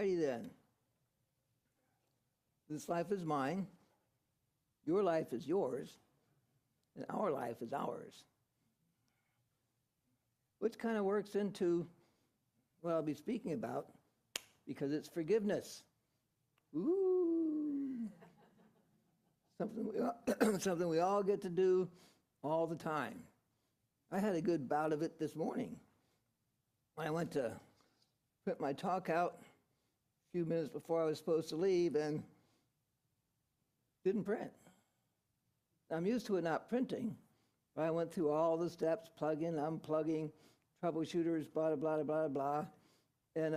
righty then. This life is mine, your life is yours, and our life is ours. Which kind of works into what I'll be speaking about, because it's forgiveness. Ooh. Something we all get to do all the time. I had a good bout of it this morning. I went to print my talk out a few minutes before I was supposed to leave and didn't print. I'm used to it not printing, but I went through all the steps, plugging, unplugging, troubleshooters, blah, blah, blah, blah, blah. And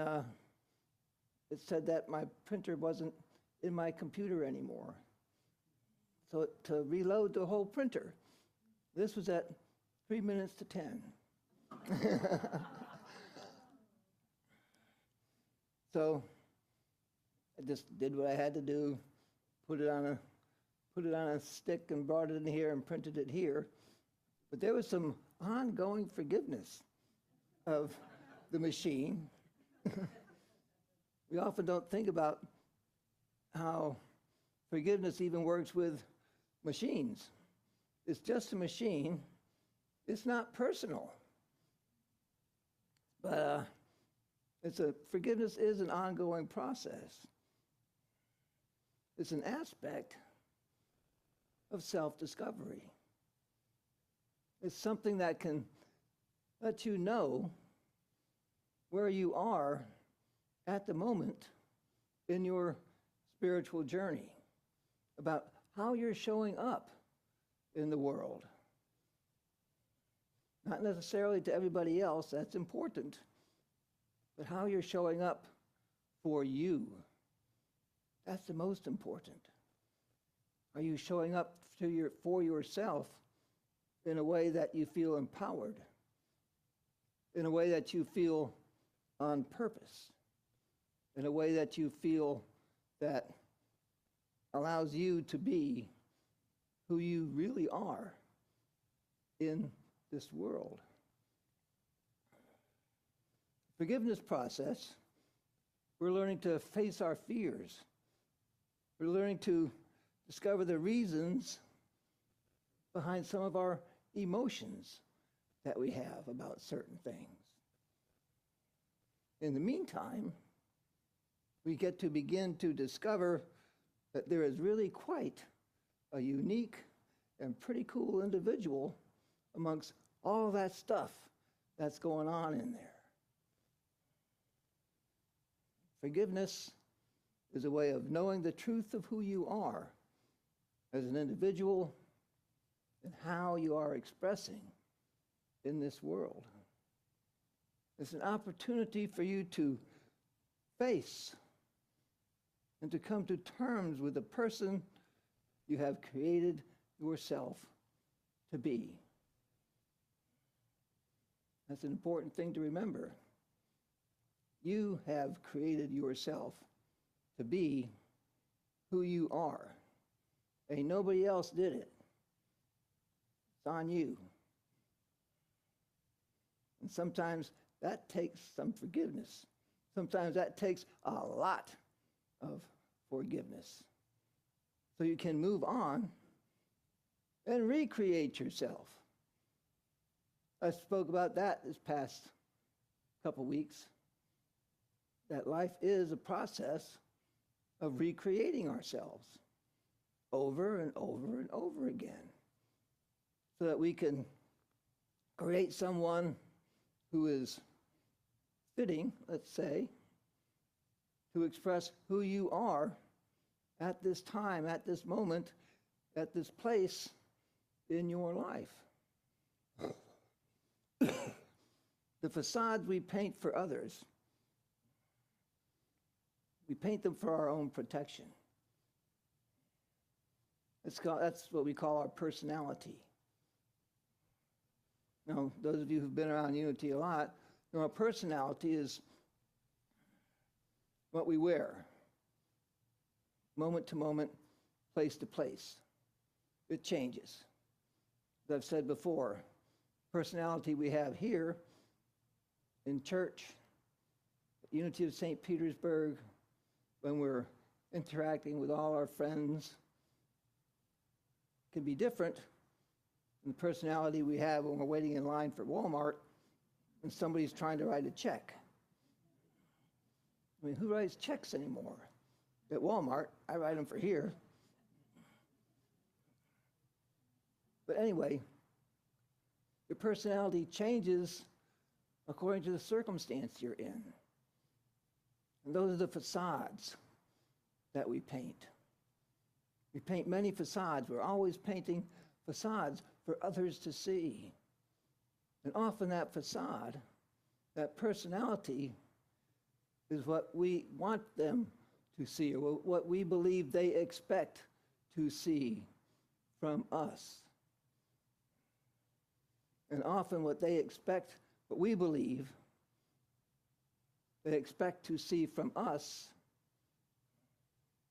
it said that my printer wasn't in my computer anymore. So to reload the whole printer, this was at 3 minutes to 10. So I just did what I had to do, put it on a stick and brought it in here and printed it here. But there was some ongoing forgiveness of the machine. We often don't think about how forgiveness even works with machines. It's just a machine. It's not personal. But forgiveness is an ongoing process. It's an aspect of self-discovery. It's something that can let you know where you are at the moment in your spiritual journey, about how you're showing up in the world. Not necessarily to everybody else, that's important, but how you're showing up for you. That's the most important. Are you showing up for yourself in a way that you feel empowered, in a way that you feel on purpose, in a way that you feel that allows you to be who you really are in this world? Forgiveness process, we're learning to face our fears. We're learning to discover the reasons behind some of our emotions that we have about certain things. In the meantime, we get to begin to discover that there is really quite a unique and pretty cool individual amongst all that stuff that's going on in there. Forgiveness is a way of knowing the truth of who you are as an individual and how you are expressing in this world. It's an opportunity for you to face and to come to terms with the person you have created yourself to be. That's an important thing to remember. You have created yourself to be who you are. Ain't nobody else did it. It's on you. And sometimes that takes some forgiveness. Sometimes that takes a lot of forgiveness. So you can move on and recreate yourself. I spoke about that this past couple weeks, that life is a process of recreating ourselves over and over and over again, so that we can create someone who is fitting, let's say, to express who you are at this time, at this moment, at this place in your life. The facades we paint for others, we paint them for our own protection. That's what we call our personality. Now, those of you who've been around Unity a lot, know our personality is what we wear, moment to moment, place to place. It changes. As I've said before, personality we have here in church, Unity of St. Petersburg, when we're interacting with all our friends, can be different than the personality we have when we're waiting in line for Walmart and somebody's trying to write a check. I mean, who writes checks anymore? At Walmart, I write them for here. But anyway, your personality changes according to the circumstance you're in. And those are the facades that we paint. We paint many facades. We're always painting facades for others to see. And often that facade, that personality, is what we want them to see, or what we believe they expect to see from us. And often what they expect, what we believe they expect to see from us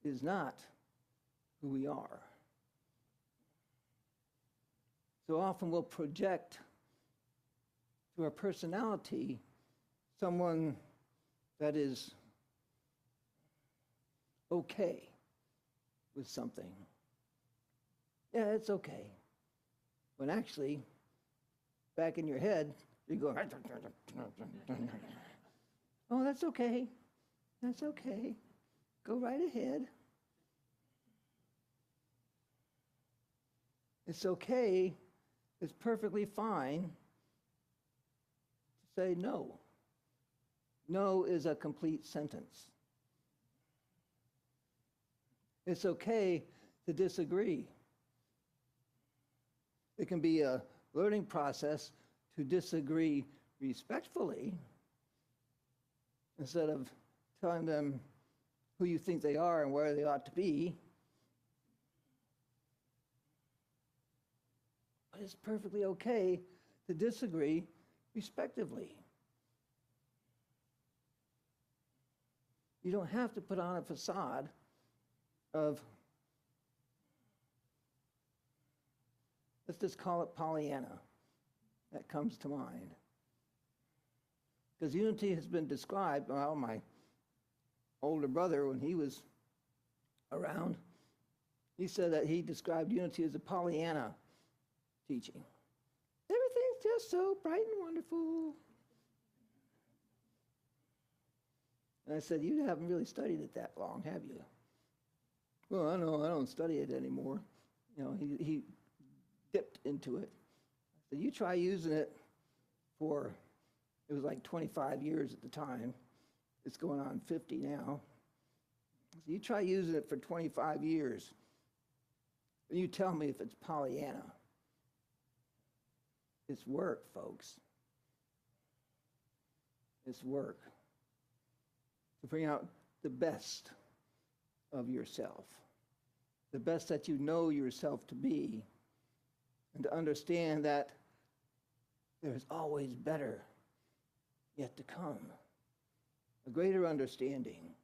is not who we are. So often we'll project to our personality someone that is okay with something. Yeah, it's okay. When actually, back in your head, you're going, oh, that's okay. That's okay. Go right ahead. It's okay. It's perfectly fine to say no. No is a complete sentence. It's okay to disagree. It can be a learning process to disagree respectfully instead of telling them who you think they are and where they ought to be. But it's perfectly okay to disagree respectively. You don't have to put on a facade of, let's just call it Pollyanna. That comes to mind. Because unity has been described, well, my older brother, when he was around, he said that he described unity as a Pollyanna teaching. Everything's just so bright and wonderful. And I said, you haven't really studied it that long, have you? Well, I know, I don't study it anymore. You know, he dipped into it. I said, you try using it for, it was like 25 years at the time. It's going on 50 now. So you try using it for 25 years, and you tell me if it's Pollyanna. It's work, folks. It's work to bring out the best of yourself, the best that you know yourself to be, and to understand that there's always better yet to come, a greater understanding,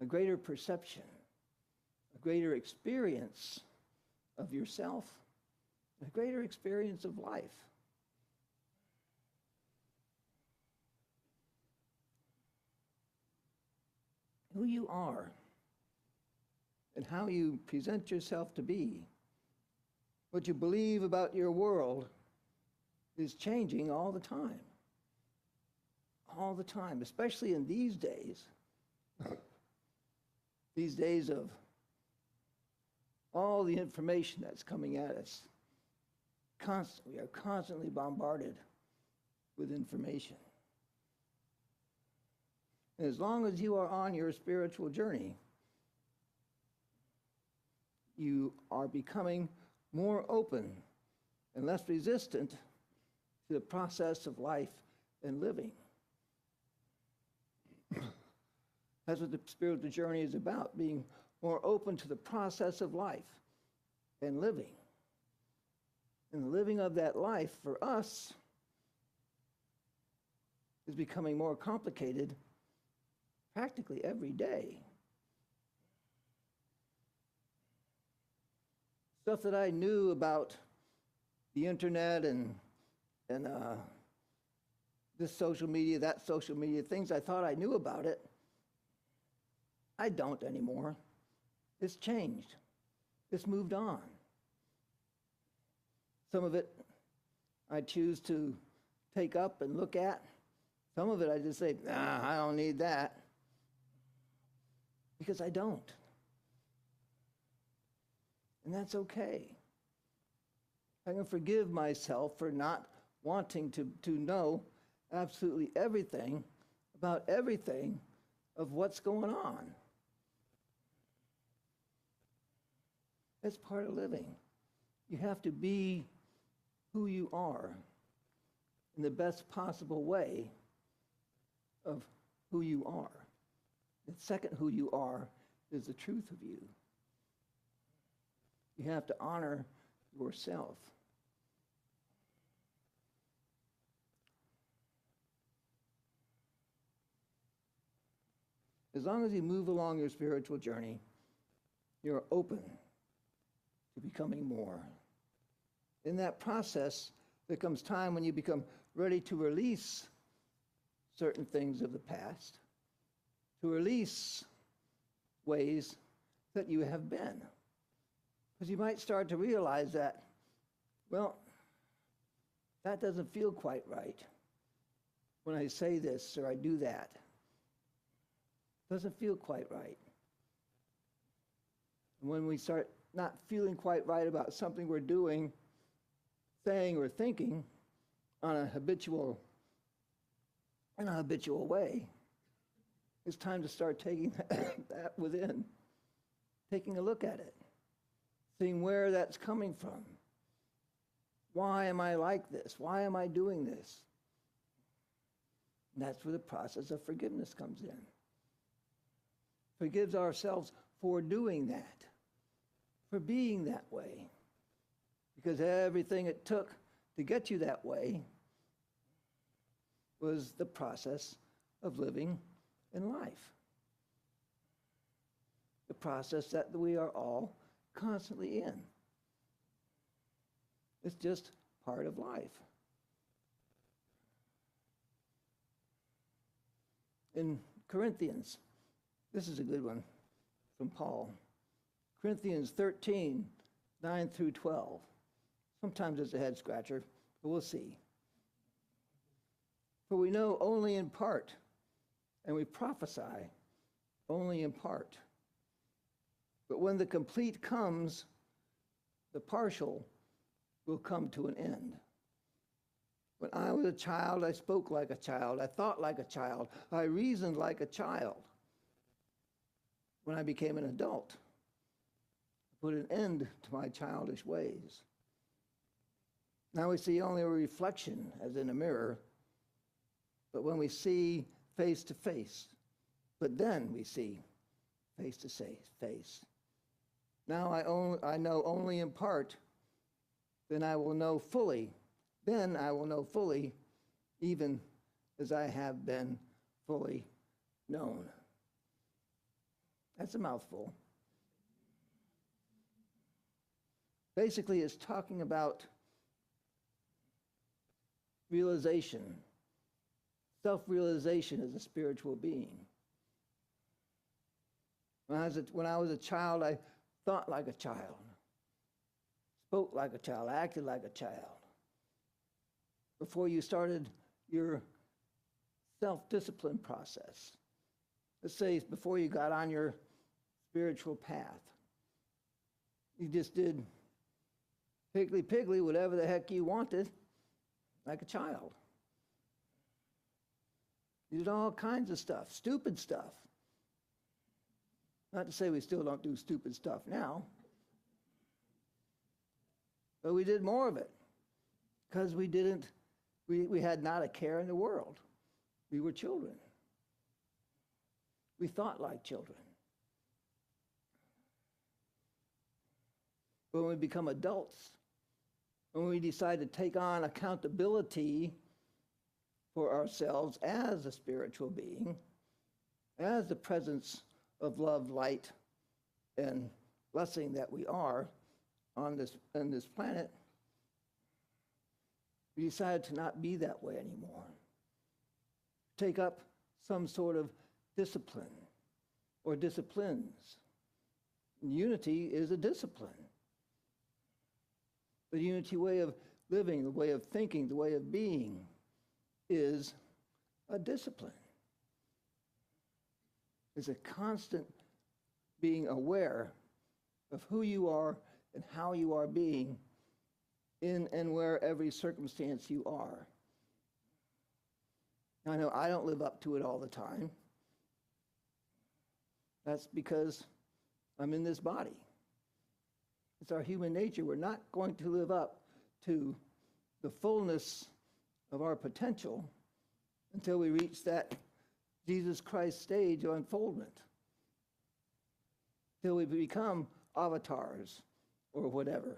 a greater perception, a greater experience of yourself, a greater experience of life. Who you are and how you present yourself to be, what you believe about your world is changing all the time. All the time, especially in these days. These days of all the information that's coming at us. We are constantly bombarded with information. And as long as you are on your spiritual journey, you are becoming more open and less resistant to the process of life and living. That's what the spiritual journey is about, being more open to the process of life and living. And the living of that life for us is becoming more complicated practically every day. Stuff that I knew about the internet and this social media, that social media, things I thought I knew about it, I don't anymore. It's changed. It's moved on. Some of it I choose to take up and look at. Some of it I just say, nah, I don't need that. Because I don't. And that's okay. I can forgive myself for not wanting to know absolutely everything about everything of what's going on. That's part of living. You have to be who you are in the best possible way of who you are. The second who you are is the truth of you. You have to honor yourself. As long as you move along your spiritual journey, you're open to becoming more. In that process, there comes time when you become ready to release certain things of the past, to release ways that you have been. Because you might start to realize that, well, that doesn't feel quite right when I say this or I do that. It doesn't feel quite right. And when we start not feeling quite right about something we're doing, saying, or thinking in a habitual way, it's time to start taking that within, taking a look at it, seeing where that's coming from. Why am I like this? Why am I doing this? And that's where the process of forgiveness comes in. Forgives ourselves for doing that, for being that way. Because everything it took to get you that way was the process of living in life. The process that we are all constantly in. It's just part of life. In Corinthians, this is a good one from Paul. Corinthians 13, 9 through 12. Sometimes it's a head scratcher, but we'll see. For we know only in part, and we prophesy only in part. But when the complete comes, the partial will come to an end. When I was a child, I spoke like a child. I thought like a child. I reasoned like a child. When I became an adult, I put an end to my childish ways. Now we see only a reflection as in a mirror, but when we see face to face, but then we see face to face. Now I know only in part, then I will know fully, even as I have been fully known. That's a mouthful. Basically, it's talking about realization, self-realization as a spiritual being. When I was a child, I thought like a child, spoke like a child, acted like a child. Before you started your self-discipline process, let's say before you got on your spiritual path, you just did piggly, whatever the heck you wanted, like a child. You did all kinds of stuff, stupid stuff. Not to say we still don't do stupid stuff now, but we did more of it because we had not a care in the world. We were children. We thought like children. But when we become adults, when we decide to take on accountability for ourselves as a spiritual being, as the presence of love, light, and blessing that we are on this planet, we decided to not be that way anymore. take up some sort of discipline or disciplines. Unity is a discipline. The unity way of living, the way of thinking, the way of being is a discipline. It's a constant being aware of who you are and how you are being in and where every circumstance you are. I know I don't live up to it all the time. That's because I'm in this body. It's our human nature. We're not going to live up to the fullness of our potential until we reach that Jesus Christ stage of unfoldment, till we become avatars or whatever.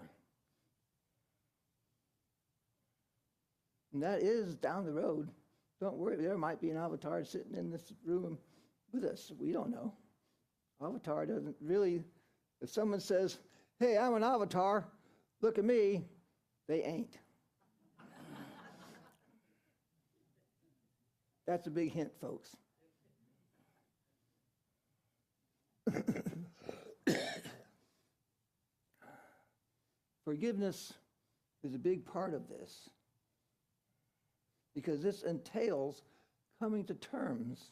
And that is down the road. Don't worry, there might be an avatar sitting in this room with us. We don't know. Avatar doesn't really, if someone says, hey, I'm an avatar, look at me, they ain't. That's a big hint, folks. Forgiveness is a big part of this, because this entails coming to terms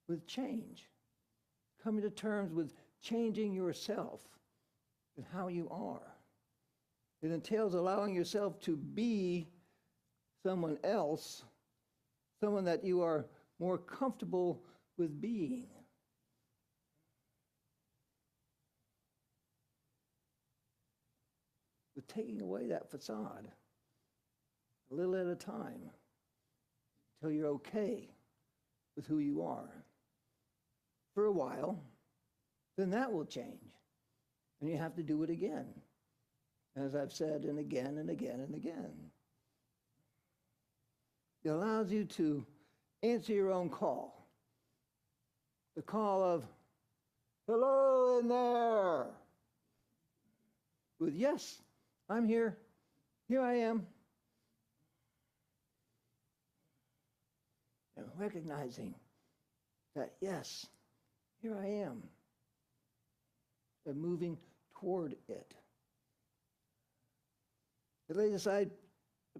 with change, coming to terms with changing yourself and how you are. It entails allowing yourself to be someone else, someone that you are more comfortable with being. With taking away that facade, a little at a time, until you're okay with who you are. For a while, then that will change. And you have to do it again, as I've said, and again and again and again. It allows you to answer your own call. The call of, hello in there, with yes, I'm here, here I am. And recognizing that, yes, here I am, and moving toward it. It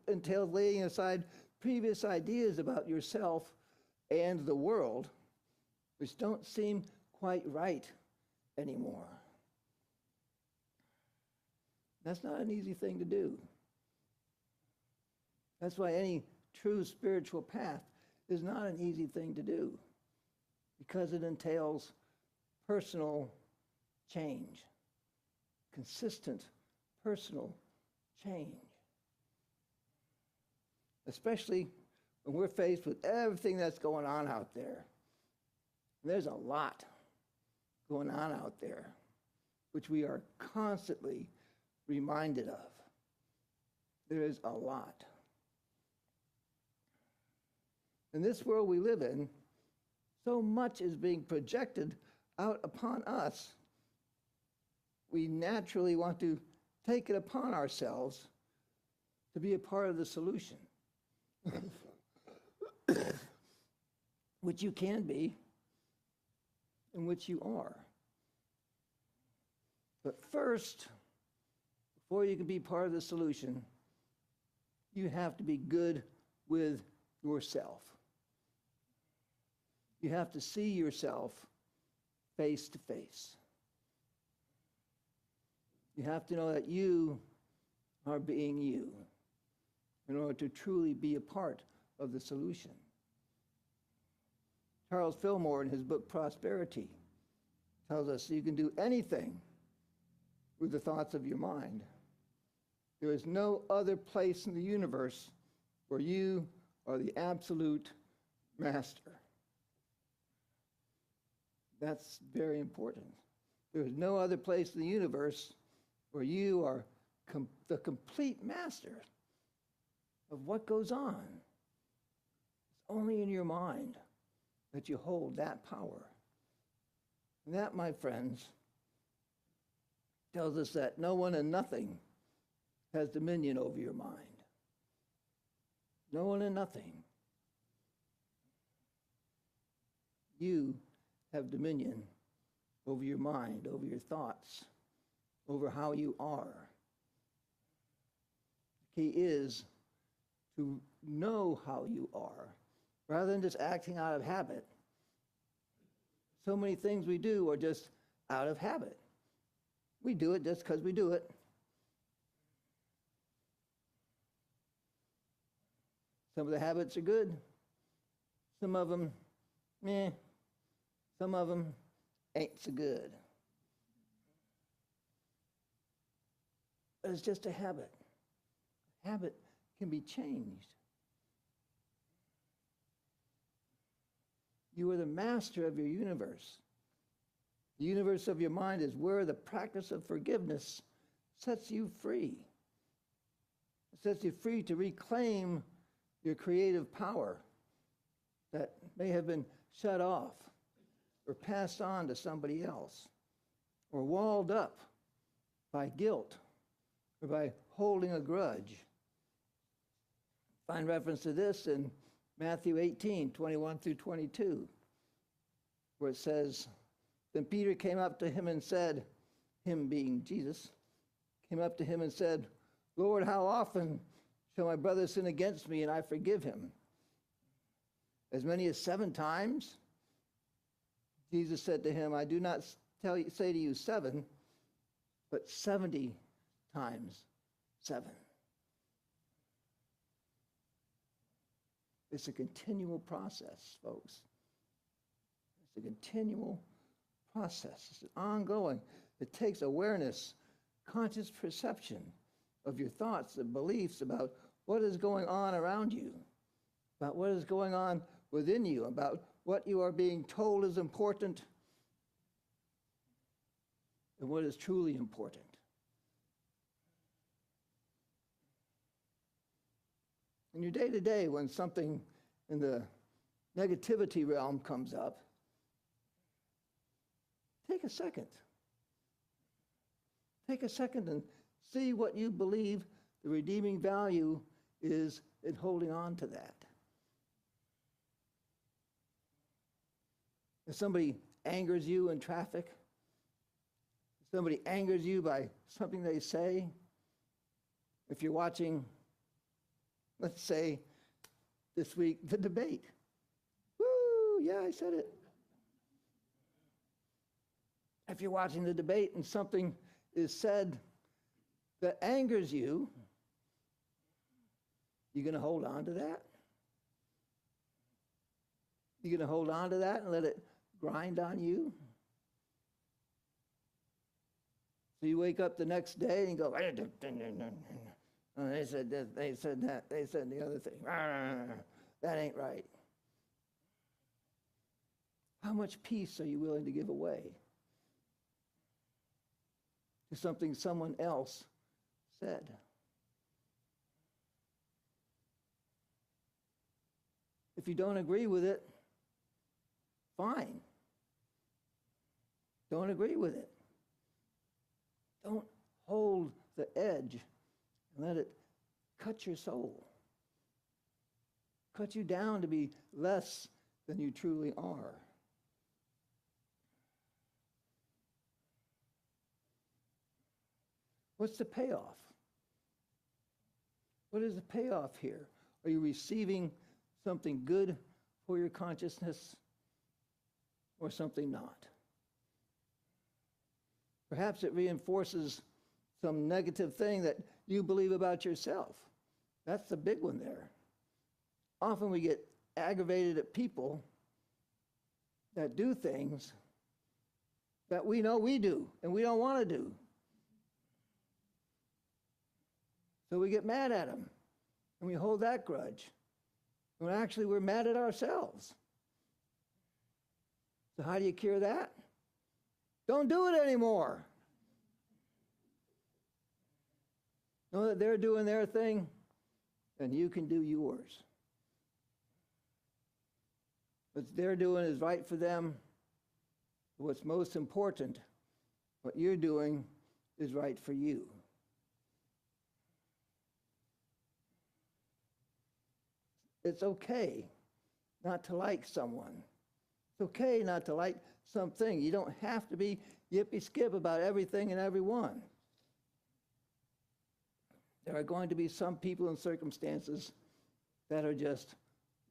entails laying aside previous ideas about yourself and the world, which don't seem quite right anymore. That's not an easy thing to do. That's why any true spiritual path is not an easy thing to do, because it entails personal change, consistent personal change. Especially when we're faced with everything that's going on out there. And there's a lot going on out there, which we are constantly reminded of. There is a lot. In this world we live in, so much is being projected out upon us. We naturally want to take it upon ourselves to be a part of the solution, which you can be, and which you are. But first, before you can be part of the solution, you have to be good with yourself. You have to see yourself face to face. You have to know that you are being you in order to truly be a part of the solution. Charles Fillmore, in his book Prosperity, tells us you can do anything with the thoughts of your mind. There is no other place in the universe where you are the absolute master. That's very important. There is no other place in the universe where you are the complete master of what goes on. It's only in your mind that you hold that power. And that, my friends, tells us that no one and nothing has dominion over your mind. No one and nothing. you have dominion over your mind, over your thoughts, over how you are. The key is to know how you are, rather than just acting out of habit. So many things we do are just out of habit. We do it just because we do it. Some of the habits are good. Some of them, meh. Some of them ain't so good. But it's just a habit. Habit can be changed. You are the master of your universe. The universe of your mind is where the practice of forgiveness sets you free. It sets you free to reclaim your creative power that may have been shut off or passed on to somebody else or walled up by guilt or by holding a grudge. Find reference to this in Matthew 18, 21 through 22, where it says, then Peter came up to him and said, him being Jesus, came up to him and said, Lord, how often shall my brother sin against me and I forgive him? As many as 7 times? Jesus said to him, I do not say to you 7, but 70 times 7. It's a continual process, folks. It's a continual process. It's ongoing. It takes awareness, conscious perception of your thoughts and beliefs about what is going on around you, about what is going on within you, about what you are being told is important and what is truly important. In your day-to-day, when something in the negativity realm comes up, take a second. Take a second and see what you believe the redeeming value is in holding on to that. If somebody angers you in traffic, if somebody angers you by something they say, if you're watching, let's say, this week, the debate. Woo, yeah, I said it. If you're watching the debate and something is said that angers you, you going to hold on to that? You going to hold on to that and let it grind on you? So you wake up the next day and go, oh, they said this, they said that, they said the other thing. That ain't right. How much peace are you willing to give away to something someone else said? If you don't agree with it, fine. Don't agree with it. Don't hold the edge and let it cut your soul. Cut you down to be less than you truly are. What's the payoff? What is the payoff here? Are you receiving something good for your consciousness or something not? Perhaps it reinforces some negative thing that you believe about yourself. That's the big one there. Often we get aggravated at people that do things that we know we do and we don't want to do. So we get mad at them and we hold that grudge. When actually we're mad at ourselves. So how do you cure that? Don't do it anymore. Know that they're doing their thing, and you can do yours. What they're doing is right for them. What's most important, what you're doing is right for you. It's okay not to like someone. It's okay not to like something. You don't have to be yippee-skip about everything and everyone. There are going to be some people and circumstances that are just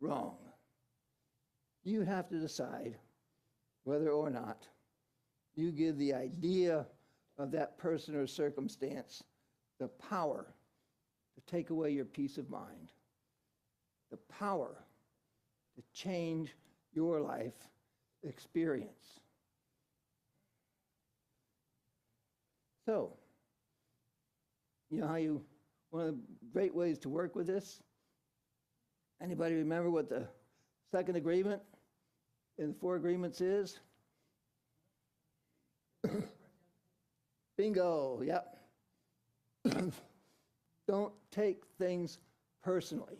wrong. You have to decide whether or not you give the idea of that person or circumstance the power to take away your peace of mind, the power to change your life experience. So, you know one of the great ways to work with this, anybody remember what the second agreement in the 4 agreements is? Bingo, yep. Don't take things personally.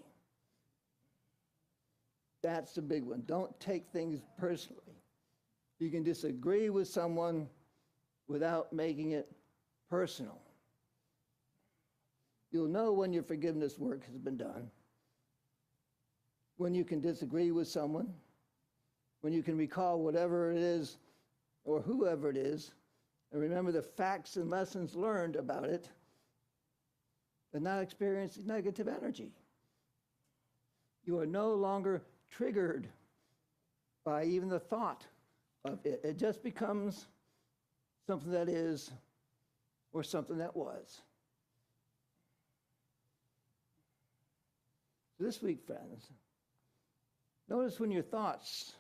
That's the big one. Don't take things personally. You can disagree with someone without making it personal. You'll know when your forgiveness work has been done, when you can disagree with someone, when you can recall whatever it is or whoever it is, and remember the facts and lessons learned about it, and not experience negative energy. You are no longer triggered by even the thought of it. It just becomes something that is or something that was. So this week, friends, notice when your thoughts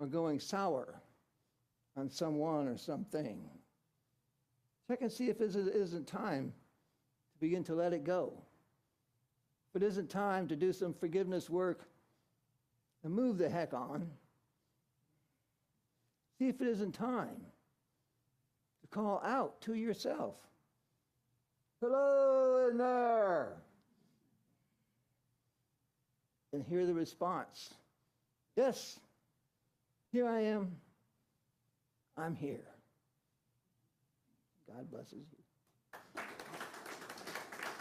are going sour on someone or something. Check and see if it isn't time to begin to let it go. If it isn't time to do some forgiveness work and move the heck on. See if it isn't time to call out to yourself. Hello in there. And hear the response. Yes, here I am. I'm here. God blesses you.